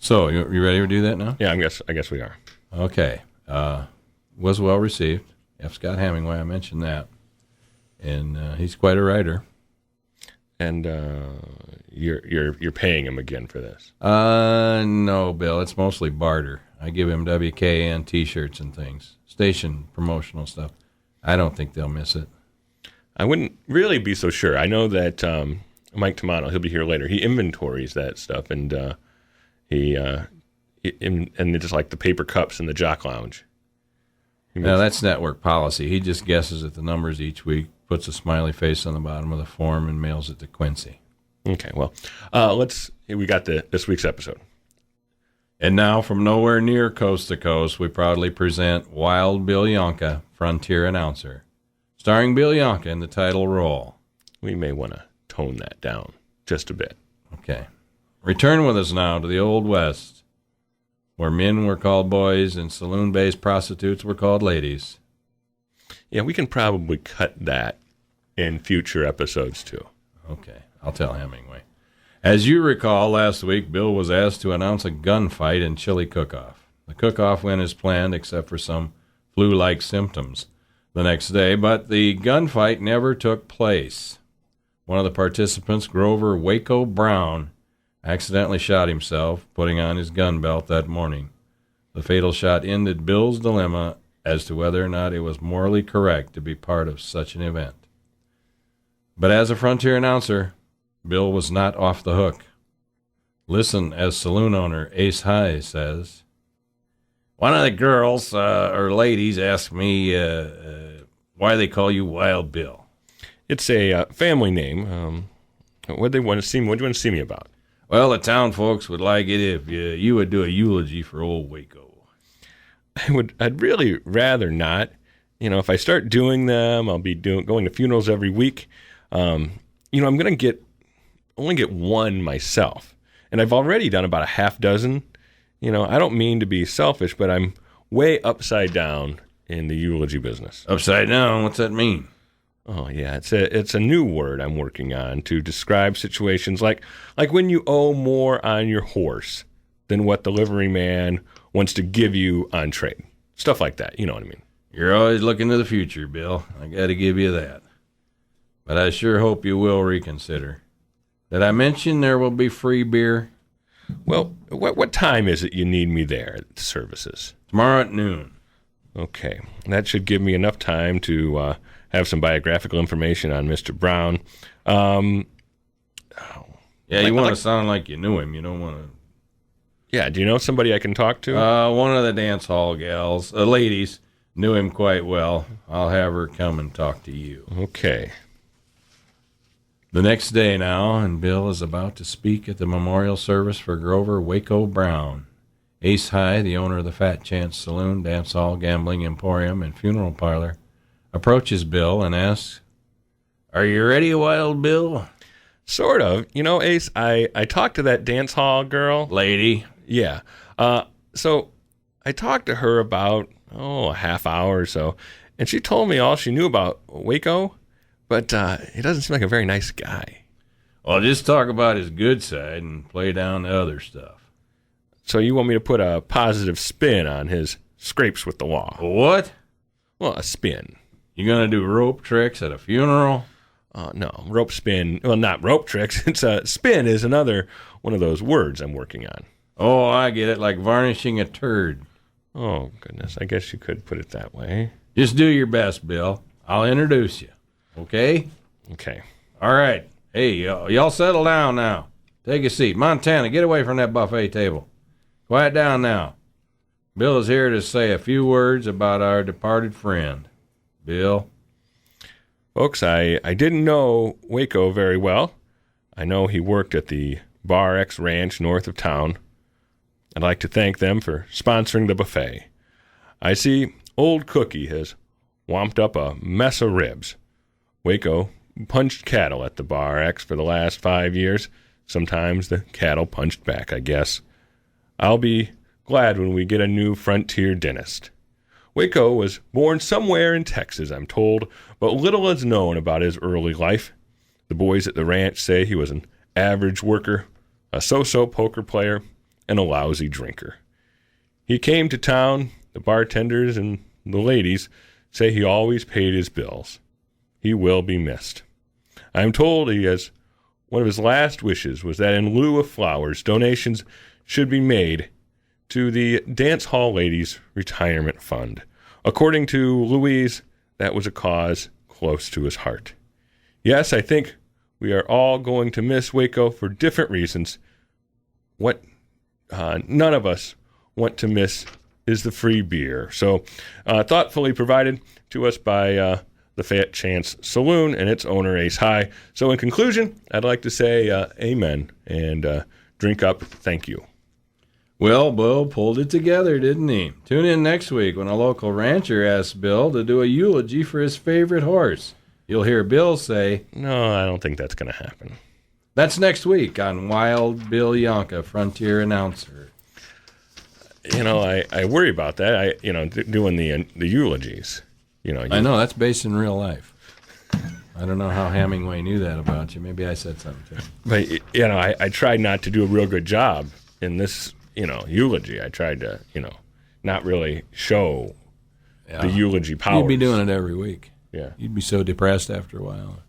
So, you ready to do that now? Yeah, I guess we are. Okay. Was well received. F. Scott Hemingway, I mentioned that. And he's quite a writer. And you're paying him again for this? No, Bill. It's mostly barter. I give him WKN T-shirts and things, station promotional stuff. I don't think they'll miss it. I wouldn't really be so sure. I know that Mike Tamano, he'll be here later. He inventories that stuff, and and just like the paper cups in the Jock Lounge. Now that's network policy. He just guesses at the numbers each week, puts a smiley face on the bottom of the form, and mails it to Quincy. Okay, well, we got this week's episode. And now, from nowhere near coast to coast, we proudly present Wild Bill Yohnka, Frontier Announcer, starring Bill Yohnka in the title role. We may want to tone that down just a bit. Okay. Return with us now to the Old West, where men were called boys and saloon-based prostitutes were called ladies. Yeah, we can probably cut that in future episodes, too. Okay, I'll tell Hemingway. As you recall, last week, Bill was asked to announce a gunfight in Chili Cook-Off. The cook-off went as planned, except for some flu-like symptoms the next day, but the gunfight never took place. One of the participants, Grover Waco Brown, accidentally shot himself, putting on his gun belt that morning. The fatal shot ended Bill's dilemma as to whether or not it was morally correct to be part of such an event. But as a Frontier announcer, Bill was not off the hook. Listen, as saloon owner Ace High says, one of the girls, or ladies, asked me why they call you Wild Bill. It's a family name. What do you want to see me about? Well, the town folks would like it if you would do a eulogy for old Waco. I'd really rather not. You know, if I start doing them, I'll be going to funerals every week. I'm going to only get one myself. And I've already done about a half dozen. I don't mean to be selfish, but I'm way upside down in the eulogy business. Upside down? What's that mean? Oh, yeah. It's a new word I'm working on to describe situations like when you owe more on your horse than what the livery man wants to give you on trade. Stuff like that. You know what I mean? You're always looking to the future, Bill. I got to give you that. But I sure hope you will reconsider. Did I mention there will be free beer? Well, what time is it you need me there at the services? Tomorrow at noon. Okay. That should give me enough time to have some biographical information on Mr. Brown. You want to sound like you knew him. You don't want to... Yeah, do you know somebody I can talk to? One of the dance hall gals, ladies, knew him quite well. I'll have her come and talk to you. Okay. The next day now, and Bill is about to speak at the memorial service for Grover Waco Brown. Ace High, the owner of the Fat Chance Saloon, Dance Hall, Gambling Emporium, and Funeral Parlor, approaches Bill and asks, "Are you ready, Wild Bill?" Sort of. Ace, I talked to that dance hall girl. Lady? Yeah. So I talked to her about, a half hour or so, and she told me all she knew about Waco. But he doesn't seem like a very nice guy. Well, just talk about his good side and play down the other stuff. So you want me to put a positive spin on his scrapes with the law? What? Well, a spin. You going to do rope tricks at a funeral? No, rope spin. Well, not rope tricks. It's a spin is another one of those words I'm working on. Oh, I get it, like varnishing a turd. Oh, goodness. I guess you could put it that way. Just do your best, Bill. I'll introduce you. Okay? Okay. All right. Hey, y'all settle down now. Take a seat. Montana, get away from that buffet table. Quiet down now. Bill is here to say a few words about our departed friend. Bill? Folks, I didn't know Waco very well. I know he worked at the Bar X Ranch north of town. I'd like to thank them for sponsoring the buffet. I see Old Cookie has womped up a mess of ribs. Waco punched cattle at the Bar X for the last 5 years. Sometimes the cattle punched back, I guess. I'll be glad when we get a new frontier dentist. Waco was born somewhere in Texas, I'm told, but little is known about his early life. The boys at the ranch say he was an average worker, a so-so poker player, and a lousy drinker. He came to town. The bartenders and the ladies say he always paid his bills. He will be missed. I am told he has one of his last wishes was that in lieu of flowers, donations should be made to the Dance Hall Ladies Retirement Fund. According to Louise, that was a cause close to his heart. Yes, I think we are all going to miss Waco for different reasons. What none of us want to miss is the free beer. So thoughtfully provided to us by the Fat Chance Saloon and its owner, Ace High. So in conclusion, I'd like to say amen and drink up. Thank you. Well, Bill pulled it together, didn't he? Tune in next week when a local rancher asks Bill to do a eulogy for his favorite horse. You'll hear Bill say, No, I don't think that's going to happen. That's next week on Wild Bill Yohnka, Frontier Announcer. I worry about that. Doing the eulogies. I know, that's based in real life. I don't know how Hemingway knew that about you. Maybe I said something to him. But, I tried not to do a real good job in this, eulogy. I tried to, not really show the eulogy powers. You'd be doing it every week. Yeah. You'd be so depressed after a while.